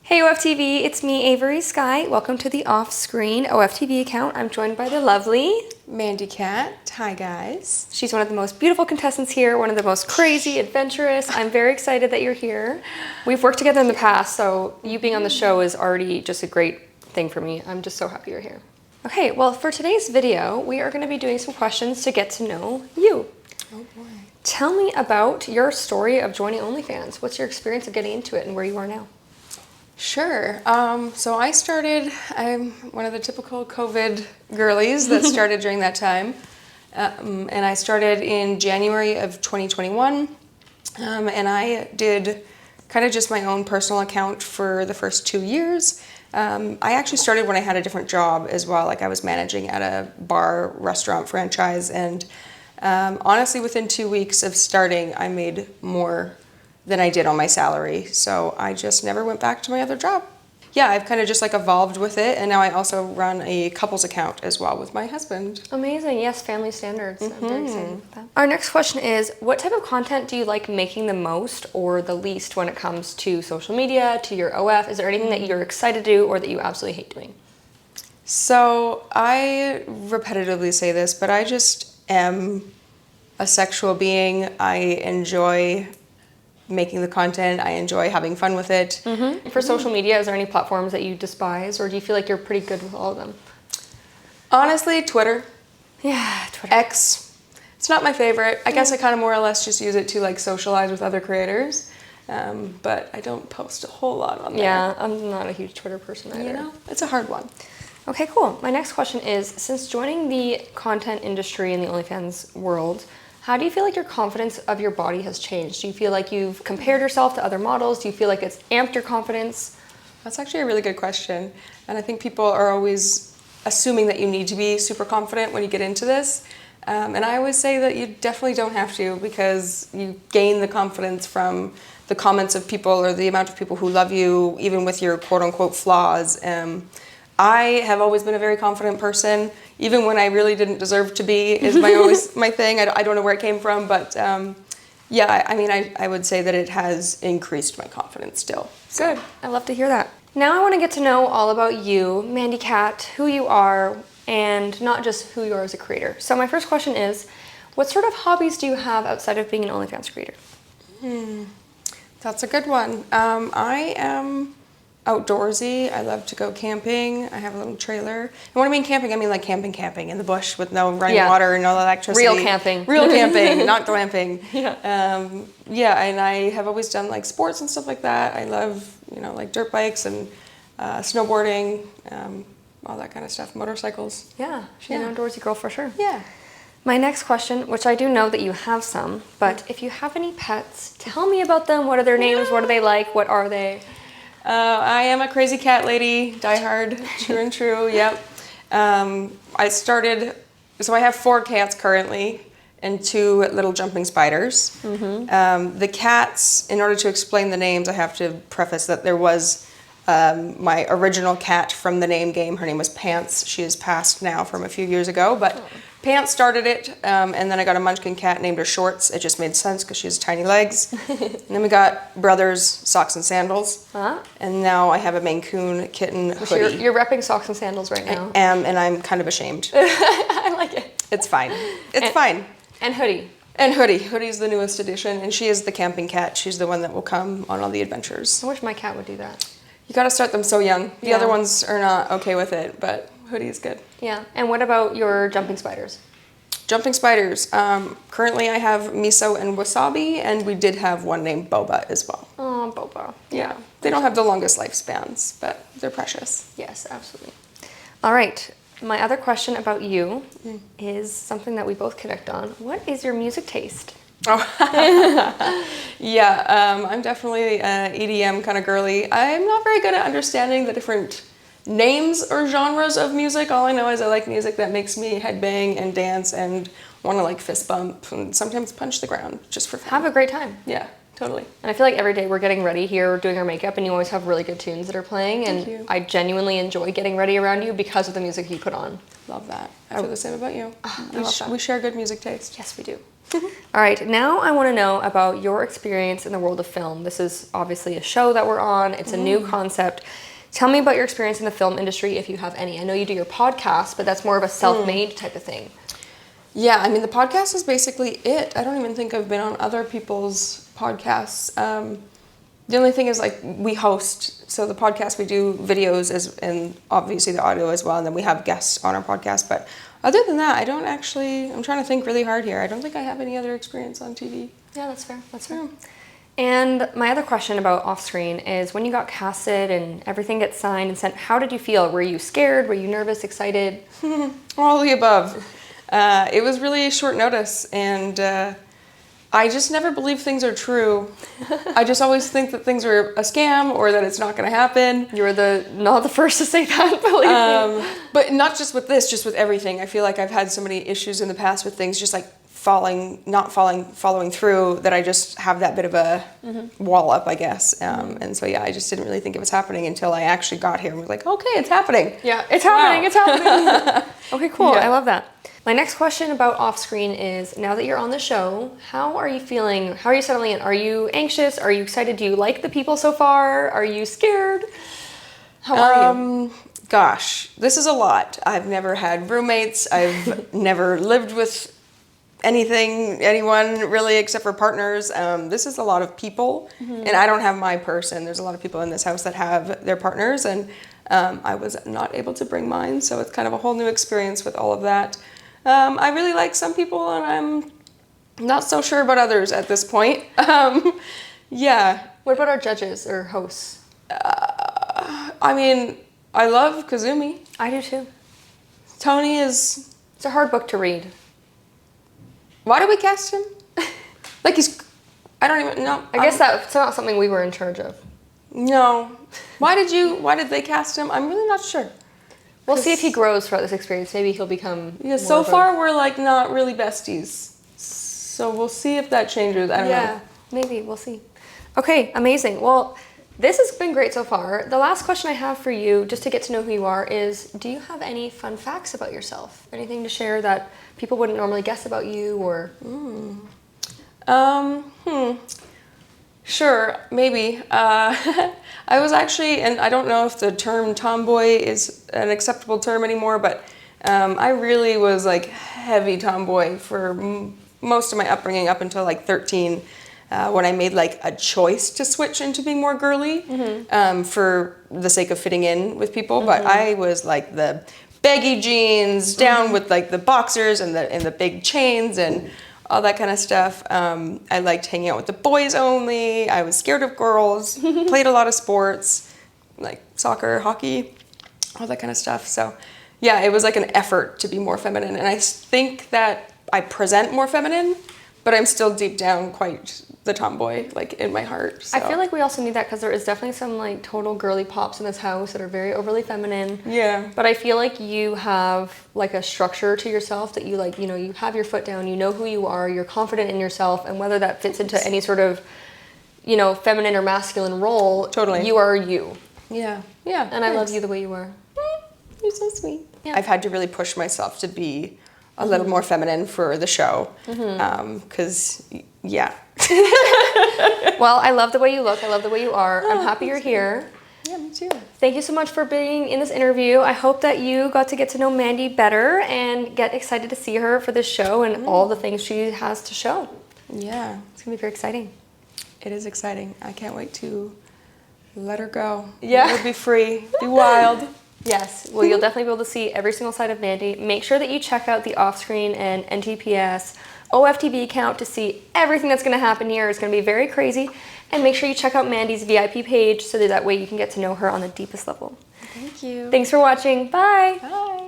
Hey OFTV, it's me, Avery Skye. Welcome to the off-screen OFTV account. I'm joined by the lovely Mandi Cat. Hi guys. She's one of the most beautiful contestants here, one of the most crazy, adventurous. I'm very excited that you're here. We've worked together in the past, so you being on the show is already just a great thing for me. I'm just so happy you're here. Okay, well for today's video, we are going to be doing some questions to get to know you. Oh boy. Tell me about your story of joining OnlyFans. What's your experience of getting into it and where you are now? Sure. So I'm one of the typical COVID girlies that started during that time. And I started in January of 2021. And I did kind of just my own personal account for the first 2 years. I actually started when I had a different job as well. Like I was managing at a bar restaurant franchise. And honestly, within 2 weeks of starting, I made more than I did on my salary. So I just never went back to my other job. Yeah, I've kind of just like evolved with it. And now I also run a couples account as well with my husband. Amazing. Yes, family standards. I'm very excited with that. Our next question is, what type of content do you like making the most or the least when it comes to social media, to your OF? Is there anything that you're excited to do or that you absolutely hate doing? So I repetitively say this, but I just am a sexual being. I enjoy making the content. I enjoy having fun with it. For social media, is there any platforms that you despise or do you feel like you're pretty good with all of them? Honestly, Twitter. Yeah, Twitter. X. It's not my favorite. I guess I kind of more or less just use it to like socialize with other creators. But I don't post a whole lot on there. Yeah, I'm not a huge Twitter person either. You know, it's a hard one. Okay, cool. My next question is, since joining the content industry in the OnlyFans world, how do you feel like your confidence of your body has changed? Do you feel like you've compared yourself to other models? Do you feel like it's amped your confidence? That's actually a really good question. And I think people are always assuming that you need to be super confident when you get into this. And I always say that you definitely don't have to, because you gain the confidence from the comments of people or the amount of people who love you, even with your quote unquote flaws. I have always been a very confident person, even when I really didn't deserve to be, is my thing. I don't know where it came from, but yeah, I mean, I would say that it has increased my confidence still. Good. I love to hear that. Now I want to get to know all about you, Mandi Cat, who you are, and not just who you are as a creator. So my first question is, what sort of hobbies do you have outside of being an OnlyFans creator? That's a good one. I am outdoorsy. I love to go camping. I have a little trailer. And when I mean camping, I mean like camping in the bush with no running water and no electricity. Real camping. Real camping, not glamping. Yeah. Yeah, and I have always done like sports and stuff like that. I love, like dirt bikes and snowboarding, all that kind of stuff, motorcycles. Yeah, she's an outdoorsy girl for sure. Yeah. My next question, which I do know that you have some, but if you have any pets, tell me about them. What are their names? What do they like? What are they? I am a crazy cat lady, diehard, true and true, yep. I started, so I have 4 cats currently and 2 little jumping spiders. The cats, in order to explain the names, I have to preface that there was my original cat from the name game. Her name was Pants. She is passed now from a few years ago, but Pants started it, and then I got a munchkin cat, named her Shorts. It just made sense because she has tiny legs. And then we got brothers, Socks and Sandals. And now I have a Maine Coon kitten, Hoodie. You're repping Socks and Sandals right now. I am, and I'm kind of ashamed. I like it. It's fine. It's fine. And Hoodie. And Hoodie. Hoodie's the newest addition, and she is the camping cat. She's the one that will come on all the adventures. I wish my cat would do that. You gotta start them so young. The other ones are not okay with it, but Hoodie is good. Yeah. And what about your jumping spiders? Jumping spiders. Currently I have Miso and Wasabi, and we did have one named Boba as well. Oh, Boba. Yeah. They don't have the longest lifespans, but they're precious. Yes, absolutely. All right. My other question about you is something that we both connect on. What is your music taste? Oh, yeah, I'm definitely an EDM kind of girly. I'm not very good at understanding the different names or genres of music. All I know is I like music that makes me headbang and dance and want to like fist bump and sometimes punch the ground just for fun. Have a great time. Yeah, totally. And I feel like every day we're getting ready here, we're doing our makeup, and you always have really good tunes that are playing. Thank And you. I genuinely enjoy getting ready around you because of the music you put on. Love that. I feel the same about you. I love that. We share good music taste. Yes, we do. All right, now I want to know about your experience in the world of film. This is obviously a show that we're on. It's a new concept. Tell me about your experience in the film industry, if you have any. I know you do your podcast, but that's more of a self-made type of thing. Yeah, I mean, the podcast is basically it. I don't even think I've been on other people's podcasts. The only thing is, like, we host. So the podcast, we do videos and obviously the audio as well. And then we have guests on our podcast. But other than that, I'm trying to think really hard here. I don't think I have any other experience on TV. Yeah, that's fair. That's fair. And my other question about off-screen is when you got casted and everything gets signed and sent, how did you feel? Were you scared? Were you nervous, excited? All of the above. It was really short notice, and I just never believe things are true. I just always think that things are a scam or that it's not going to happen. You were not the first to say that, believe me. But not just with this, just with everything. I feel like I've had so many issues in the past with things just like following through, that I just have that bit of a wall up, I guess. And so, yeah, I just didn't really think it was happening until I actually got here and was like, okay, it's happening. Yeah, it's happening, it's happening. Okay, cool. Yeah. I love that. My next question about off-screen is, now that you're on the show, how are you feeling? How are you settling in? Are you anxious? Are you excited? Do you like the people so far? Are you scared? How are you? Gosh, this is a lot. I've never had roommates. I've never lived with anyone really except for partners. This is a lot of people, and I don't have my person. There's a lot of people in this house that have their partners, and I was not able to bring mine, so it's kind of a whole new experience with all of that. I really like some people, and I'm not so sure about others at this point. Yeah. What about our judges or hosts? I mean, I love Kazumi. I do too. Tony is... It's a hard book to read. Why did we cast him? Like, I don't even know. I guess that's not something we were in charge of. No. Why did they cast him? I'm really not sure. We'll see if he grows throughout this experience. Maybe he'll become... Yeah, so far we're like not really besties. So we'll see if that changes. I don't know. Yeah, maybe. We'll see. Okay, amazing. Well, this has been great so far. The last question I have for you, just to get to know who you are, is do you have any fun facts about yourself? Anything to share that people wouldn't normally guess about you, or... Sure, maybe. I was actually, and I don't know if the term tomboy is an acceptable term anymore, but I really was like heavy tomboy for most of my upbringing up until like 13, when I made like a choice to switch into being more girly, for the sake of fitting in with people. But I was like the baggy jeans down with like the boxers and the big chains and all that kind of stuff. I liked hanging out with the boys only. I was scared of girls, played a lot of sports, like soccer, hockey, all that kind of stuff. So yeah, it was like an effort to be more feminine. And I think that I present more feminine, but I'm still deep down quite the tomboy, like in my heart. So. I feel like we also need that because there is definitely some like total girly pops in this house that are very overly feminine. Yeah. But I feel like you have like a structure to yourself that you like, you know, you have your foot down, you know who you are, you're confident in yourself, and whether that fits into any sort of, you know, feminine or masculine role, totally, you are you. Yeah. Yeah. And I love you the way you are. You're so sweet. Yeah. I've had to really push myself to be a little more feminine for the show. Because, yeah. Well, I love the way you look. I love the way you are. I'm happy you're here. Yeah, me too. Thank you so much for being in this interview. I hope that you got to get to know Mandi better and get excited to see her for this show and all the things she has to show. Yeah. It's going to be very exciting. It is exciting. I can't wait to let her go. Yeah. Let her be free. Be wild. Yes. Well, you'll definitely be able to see every single side of Mandi. Make sure that you check out the off-screen and NTPS OFTV account to see everything that's going to happen here. It's going to be very crazy. And make sure you check out Mandi's VIP page so that way you can get to know her on the deepest level. Thank you. Thanks for watching. Bye. Bye.